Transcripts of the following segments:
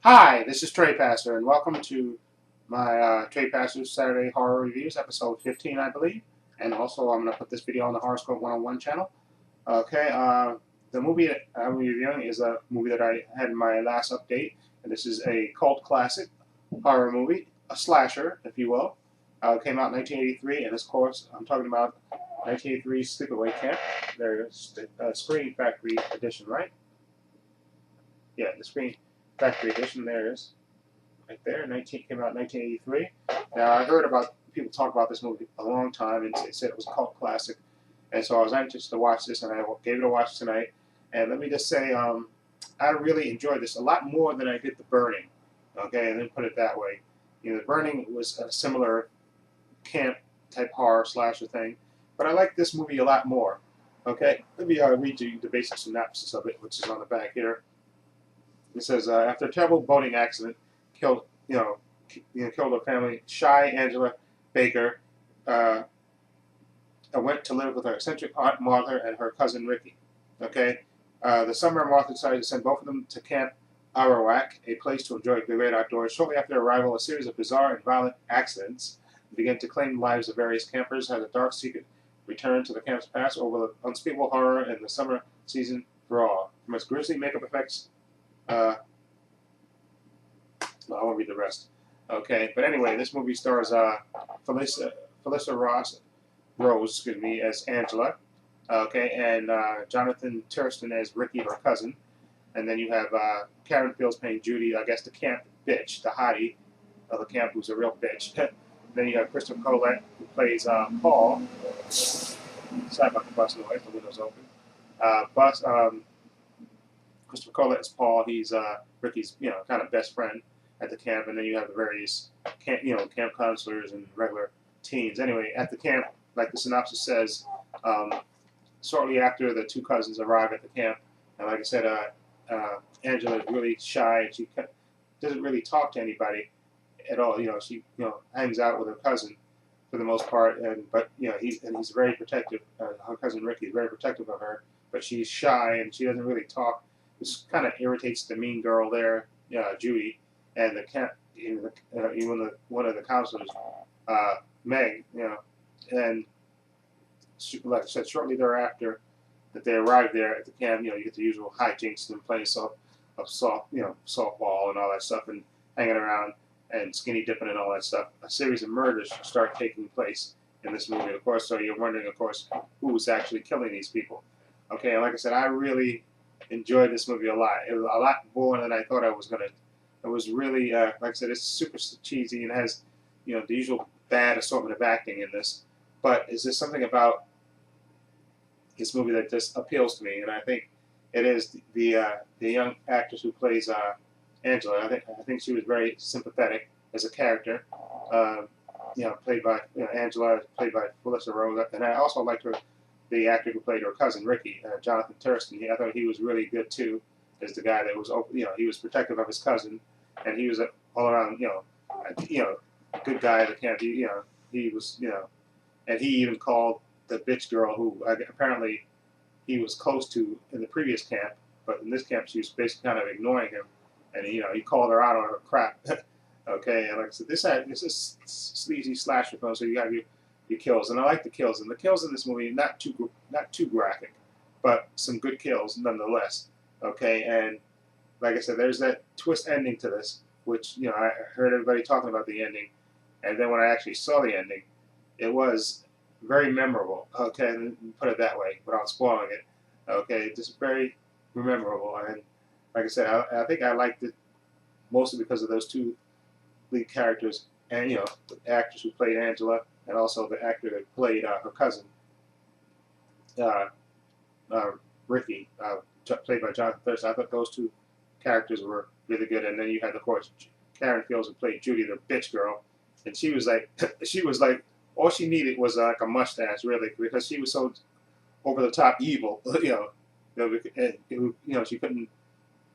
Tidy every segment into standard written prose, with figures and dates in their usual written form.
Hi, this is Trey Pastor, and welcome to my Trey Pastor's Saturday Horror Reviews, episode 15, I believe. And also, I'm going to put this video on the Horoscope 101 channel. Okay, the movie that I'm reviewing is a movie that I had in my last update, and this is a cult classic horror movie, a slasher, if you will. Came out in 1983, and of course, I'm talking about 1983 Sleepaway Camp. There's the Screen Factory edition, right? Yeah, the Screen Factory edition there is. Right there, came out in 1983. Now, I heard about people talk about this movie a long time, and they said it was a cult classic. And so I was anxious to watch this, and I gave it a watch tonight. And let me just say, I really enjoyed this a lot more than I did The Burning. Okay, and then put it that way. You know, The Burning was a similar camp type horror slasher thing, but I like this movie a lot more. Okay, let me read you the basic synopsis of it, which is on the back here. It says, after a terrible boating accident killed, killed her family, Shy Angela Baker went to live with her eccentric aunt Martha and her cousin Ricky. Okay, the summer Martha decided to send both of them to Camp Arawak, a place to enjoy the great outdoors. Shortly after their arrival, a series of bizarre and violent accidents began to claim the lives of various campers. As a dark secret returned to the camp's past over the unspeakable horror in the summer season draw. From its grisly makeup effects, I won't read the rest. Okay, but anyway, this movie stars Felissa Rose, as Angela. Okay, and Jonathan Thurston as Ricky, her cousin. And then you have Karen Fields playing Judy, I guess the camp bitch, the hottie of the camp, who's a real bitch. Then you have Christopher Colette, who plays Paul. Sorry about the bus noise, the window's open. Christopher Colette is Paul. He's Ricky's, kind of best friend at the camp, and then you have the various camp counselors and regular teens. Anyway, at the camp, like the synopsis says, shortly after the two cousins arrive at the camp, and like I said, Angela is really shy, and she doesn't really talk to anybody at all. She hangs out with her cousin for the most part, but he's very protective. Her cousin Ricky is very protective of her, but she's shy and she doesn't really talk. This kind of irritates the mean girl there, Judy, and the camp, even one of the counselors, Meg, and like I said, shortly thereafter that they arrive there at the camp, you get the usual hijinks and playing softball and all that stuff, and hanging around and skinny dipping and all that stuff. A series of murders start taking place in this movie, of course. So you're wondering, of course, who's actually killing these people. Okay, and like I said, I really enjoyed this movie a lot. It was a lot more than I thought I was gonna. It was really, like I said, it's super cheesy and has, the usual bad assortment of acting in this. But is there something about this movie that just appeals to me? And I think it is the young actress who plays Angela. I think she was very sympathetic as a character. Played by Angela, played by Felissa Rose, and I also liked the actor who played her cousin Ricky, Jonathan Thurston. I thought he was really good too, as the guy that was he was protective of his cousin, and he was all around good guy at the camp. He was and he even called the bitch girl who apparently he was close to in the previous camp, but in this camp she was basically kind of ignoring him, and he called her out on her crap. Okay, and like I said, this is sleazy slasher film, so you have your kills, and I like the kills, and the kills in this movie not too graphic, but some good kills nonetheless. Okay, and like I said, there's that twist ending to this, which I heard everybody talking about the ending, and then when I actually saw the ending, it was very memorable. Okay, put it that way without spoiling it. Okay, just very memorable, and like I said, I think I liked it mostly because of those two lead characters, and the actress who played Angela, and also the actor that played her cousin, uh, Ricky, played by Jonathan Thurston. I thought those two characters were really good. And then you had, of course, Karen Fields who played Judy, the bitch girl, and she was like, all she needed was like a mustache, really, because she was so over the top evil.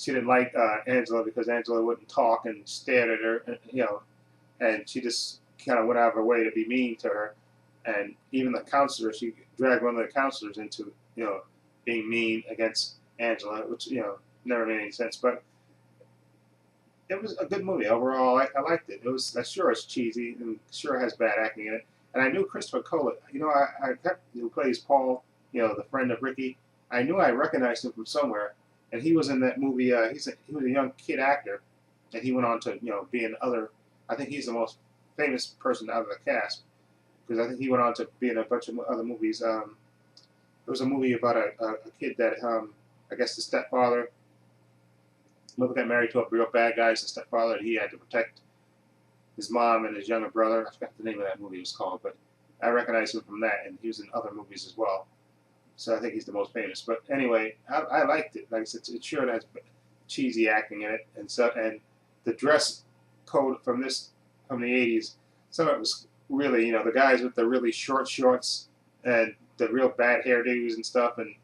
She didn't like Angela because Angela wouldn't talk and stared at her, and she just kind of went out of her way to be mean to her. And even the counselor, she dragged one of the counselors into, being mean against Angela, which, never made any sense. But it was a good movie overall. I liked it. It was sure it's cheesy and sure has bad acting in it. And I knew Christopher Cole. You know, I kept who plays Paul. You know, the friend of Ricky. I knew I recognized him from somewhere, and he was in that movie. He was a young kid actor, and he went on to be in other. I think he's the most famous person out of the cast because I think he went on to be in a bunch of other movies. There was a movie about a kid that I guess the stepfather got married to a real bad guy, the stepfather, and he had to protect his mom and his younger brother. I forgot the name of that movie was called, but I recognize him from that, and he was in other movies as well. So I think he's the most famous. But anyway, I liked it. Like I said, it sure has cheesy acting in it, and the dress code from the '80s. Some of it was really, the guys with the really short shorts and the real bad hairdos and stuff, and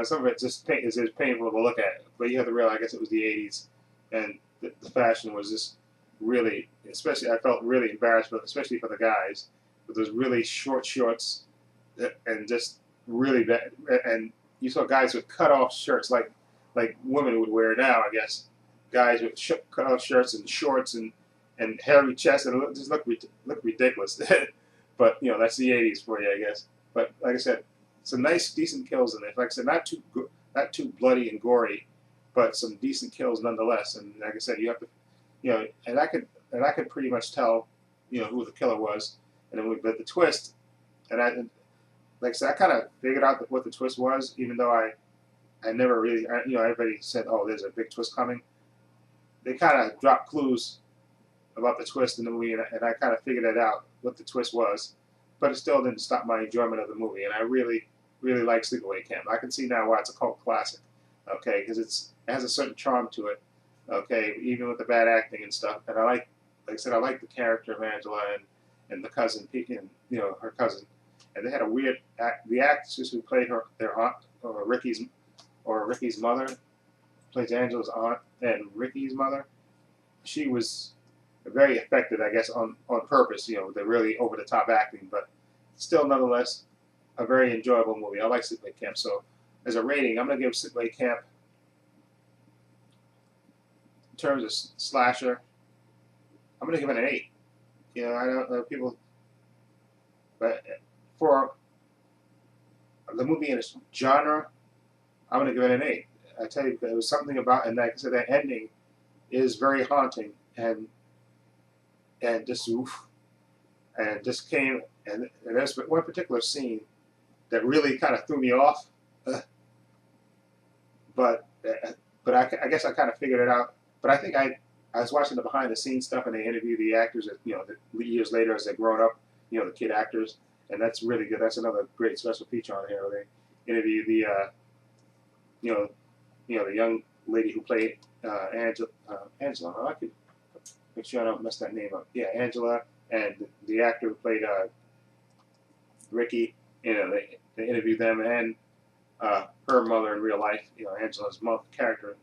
some of it just is painful to look at. But you have to realize, I guess it was the '80s, and the fashion was just really, especially I felt really embarrassed, especially for the guys with those really short shorts and just really bad. And you saw guys with cut off shirts like women would wear now, I guess. Guys with cut off shirts and shorts and hairy chests, and it just looked ridiculous. But that's the '80s for you, I guess. But like I said, some nice, decent kills in it. Like I said, not too bloody and gory, but some decent kills nonetheless. And like I said, you have to, and I could pretty much tell, who the killer was. And then but the twist, and like I said, I kind of figured out what the twist was, even though I never really, everybody said, oh, there's a big twist coming. They kind of dropped clues about the twist in the movie, and I kind of figured it out, what the twist was. But it still didn't stop my enjoyment of the movie, and I really, really like Sleepaway Camp. I can see now why it's a cult classic, okay, because it has a certain charm to it, okay, even with the bad acting and stuff. And like I said, I like the character of Angela and the cousin, and her cousin. And they had a weird the actress who played their aunt, or Ricky's mother, plays Angela's aunt and Ricky's mother. She was very effective, I guess, on purpose. They're really over the top acting, but still, nonetheless, a very enjoyable movie. I like Sleepaway Camp. So, as a rating, I'm going to give Sleepaway Camp, in terms of slasher, I'm going to give it an 8. I don't know people, but for the movie in its genre, I'm going to give it an 8. I tell you, there was something about, and like I said, that ending is very haunting, and just oof, and just came, and there's one particular scene that really kind of threw me off, but I guess I kind of figured it out. But I think I was watching the behind the scenes stuff, and they interview the actors, years later as they've grown up, the kid actors, and that's really good. That's another great special feature on here where they interview the the young lady who played Angela. I could make sure I don't mess that name up. Yeah, Angela, and the actor who played Ricky. They interviewed them, and her mother in real life. Angela's character,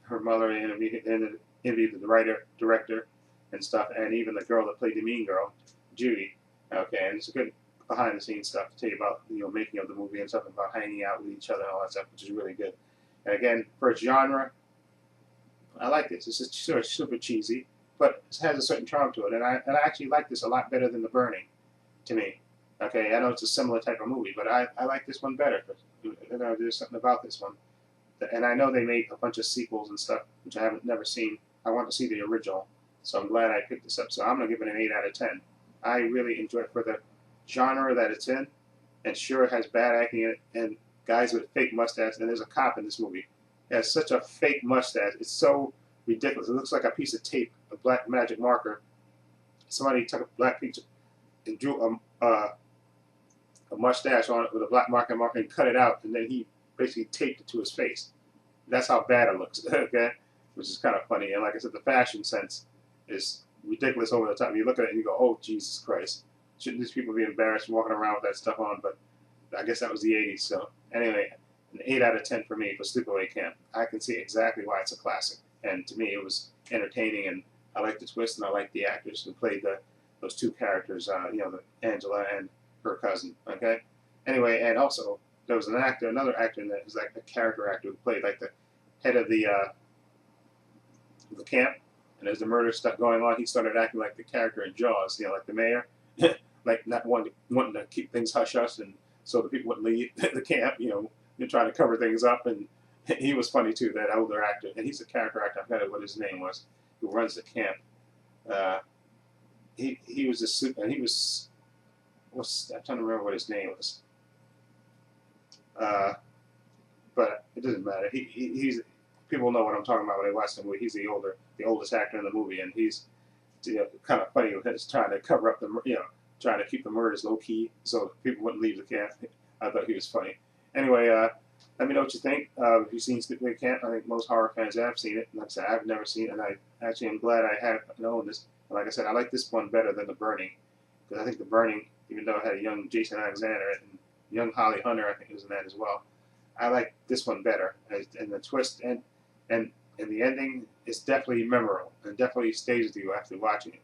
her mother, interviewed the writer, director, and stuff, and even the girl that played the mean girl, Judy. Okay, and it's a good behind the scenes stuff to tell you about making of the movie and stuff about hanging out with each other and all that stuff, which is really good. And again, for its genre, I like this. It's just sort of super cheesy, but it has a certain charm to it, and I actually like this a lot better than The Burning, to me. Okay, I know it's a similar type of movie, but I like this one better. There's something about this one, and I know they made a bunch of sequels and stuff, which I haven't never seen. I want to see the original, so I'm glad I picked this up. So I'm gonna give it an 8 out of 10. I really enjoy it for the genre that it's in, and sure, it has bad acting in it, and guys with fake mustaches, and there's a cop in this movie. It has such a fake mustache. It's so ridiculous. It looks like a piece of tape, a black magic marker. Somebody took a black piece and drew a mustache on it with a black marker and cut it out, and then he basically taped it to his face. That's how bad it looks, okay? Which is kind of funny. And like I said, the fashion sense is ridiculous, over the top. You look at it and you go, oh, Jesus Christ. Shouldn't these people be embarrassed walking around with that stuff on? But I guess that was the '80s. So anyway, an 8 out of 10 for me for Sleepaway Camp. I can see exactly why it's a classic. And to me, it was entertaining, and I like the twist, and I like the actors who played those two characters, Angela and her cousin. Okay. Anyway, and also there was another actor in that was like a character actor who played like the head of the the camp, and as the murder stuff going on, he started acting like the character in Jaws, you know, like the mayor, like not wanting to keep things hush hush, and so the people wouldn't leave the camp, you know, and trying to cover things up. And he was funny too, that older actor, and he's a character actor. I forgot what his name was, who runs the camp. Uh, he was a and he was I'm trying to remember what his name was. But it doesn't matter. He's people know what I'm talking about when they watch the movie. He's the oldest actor in the movie, and he's, you know, kind of funny with his trying to cover up the, you know, trying to keep the murders low key so people wouldn't leave the camp. I thought he was funny. Anyway, let me know what you think. If you've seen Sleepaway Camp, I think most horror fans have seen it. Like I said, I've never seen it, and I actually am glad I have known this. And like I said, I like this one better than The Burning, because I think The Burning, even though it had a young Jason Alexander and young Holly Hunter, I think was in that as well. I like this one better, and the twist and the ending is definitely memorable and definitely stays with you after watching it.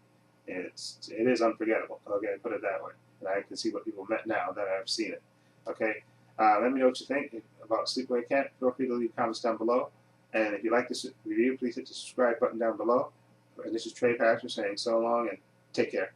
And it is unforgettable. Okay, put it that way. And I can see what people meant now that I've seen it. Okay, let me know what you think about Sleepaway Camp. Feel free to leave comments down below. And if you like this review, please hit the subscribe button down below. And this is Trey Patrick saying so long and take care.